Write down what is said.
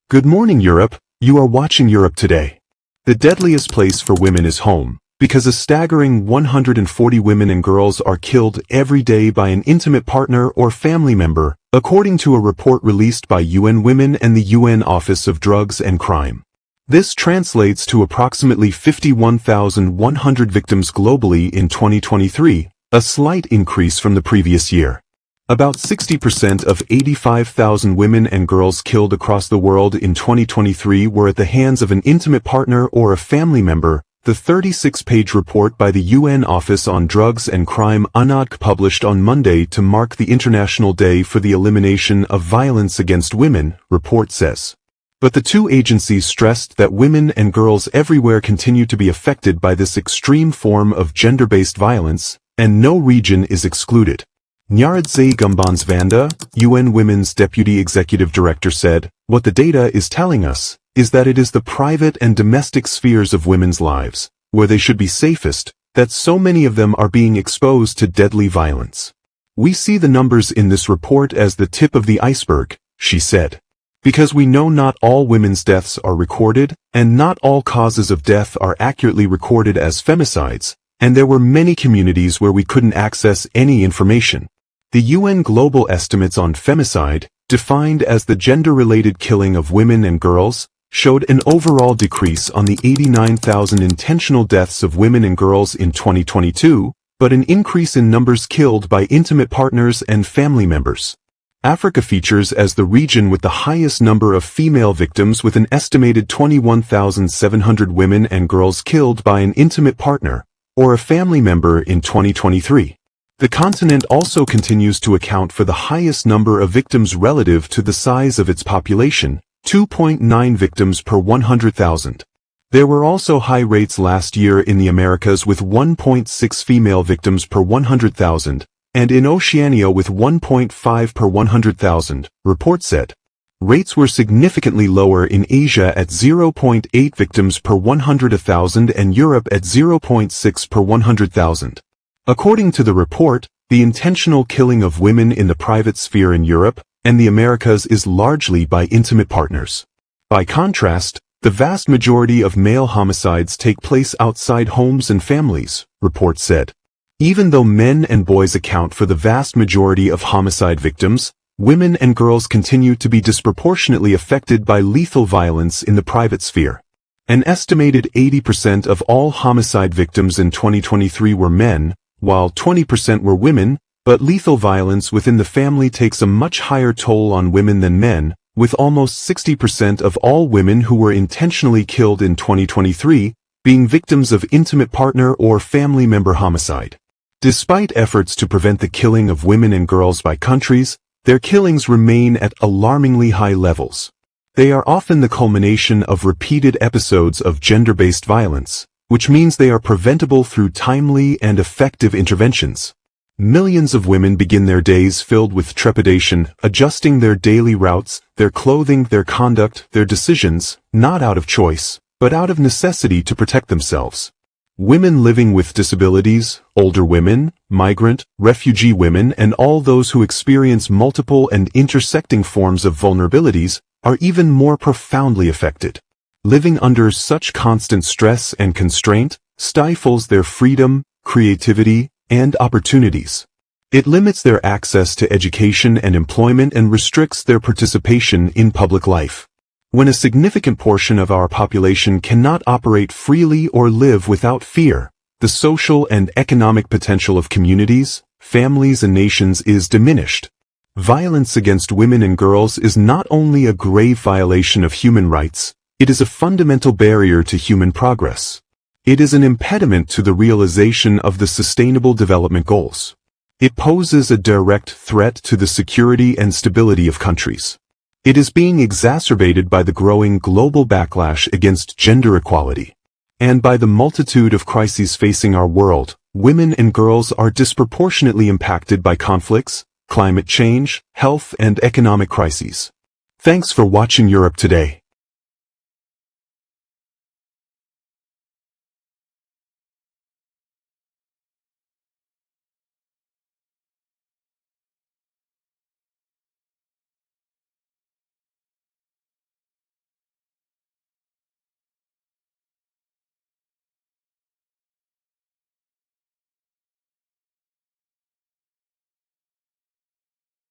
Good morning, Europe. You are watching Europe Today. The deadliest place for women is home, because a staggering 140 women and girls are killed every day by an intimate partner or family member, according to a report released by UN Women and the UN Office of Drugs and Crime. This translates to approximately 51,100 victims globally in 2023, a slight increase from the previous year. About 60% of 85,000 women and girls killed across the world in 2023 were at the hands of an intimate partner or a family member, the 36-page report by the UN Office on Drugs and Crime UNODC published on Monday to mark the International Day for the Elimination of Violence Against Women, report says. But the two agencies stressed that women and girls everywhere continue to be affected by this extreme form of gender-based violence, and no region is excluded. Nyaradze Gumbansvanda, UN Women's Deputy Executive Director said, "What the data is telling us is that it is the private and domestic spheres of women's lives, where they should be safest, that so many of them are being exposed to deadly violence. We see the numbers in this report as the tip of the iceberg," she said. "Because we know not all women's deaths are recorded, and not all causes of death are accurately recorded as femicides, and there were many communities where we couldn't access any information." The UN Global Estimates on Femicide, defined as the gender-related killing of women and girls, showed an overall decrease on the 89,000 intentional deaths of women and girls in 2022, but an increase in numbers killed by intimate partners and family members. Africa features as the region with the highest number of female victims, with an estimated 21,700 women and girls killed by an intimate partner or a family member in 2023. The continent also continues to account for the highest number of victims relative to the size of its population, 2.9 victims per 100,000. There were also high rates last year in the Americas with 1.6 female victims per 100,000, and in Oceania with 1.5 per 100,000, report said. Rates were significantly lower in Asia at 0.8 victims per 100,000 and Europe at 0.6 per 100,000. According to the report, the intentional killing of women in the private sphere in Europe and the Americas is largely by intimate partners. By contrast, the vast majority of male homicides take place outside homes and families, report said. Even though men and boys account for the vast majority of homicide victims, women and girls continue to be disproportionately affected by lethal violence in the private sphere. An estimated 80% of all homicide victims in 2023 were men, while 20% were women, but lethal violence within the family takes a much higher toll on women than men, with almost 60% of all women who were intentionally killed in 2023 being victims of intimate partner or family member homicide. Despite efforts to prevent the killing of women and girls by countries, their killings remain at alarmingly high levels. They are often the culmination of repeated episodes of gender-based violence, which means they are preventable through timely and effective interventions. Millions of women begin their days filled with trepidation, adjusting their daily routes, their clothing, their conduct, their decisions, not out of choice, but out of necessity to protect themselves. Women living with disabilities, older women, migrant, refugee women, and all those who experience multiple and intersecting forms of vulnerabilities are even more profoundly affected. Living under such constant stress and constraint stifles their freedom, creativity, and opportunities. It limits their access to education and employment and restricts their participation in public life. When a significant portion of our population cannot operate freely or live without fear, the social and economic potential of communities, families, and nations is diminished. Violence against women and girls is not only a grave violation of human rights, it is a fundamental barrier to human progress. It is an impediment to the realization of the Sustainable Development Goals. It poses a direct threat to the security and stability of countries. It is being exacerbated by the growing global backlash against gender equality. And by the multitude of crises facing our world, women and girls are disproportionately impacted by conflicts, climate change, health, and economic crises. Thanks for watching Europe Today.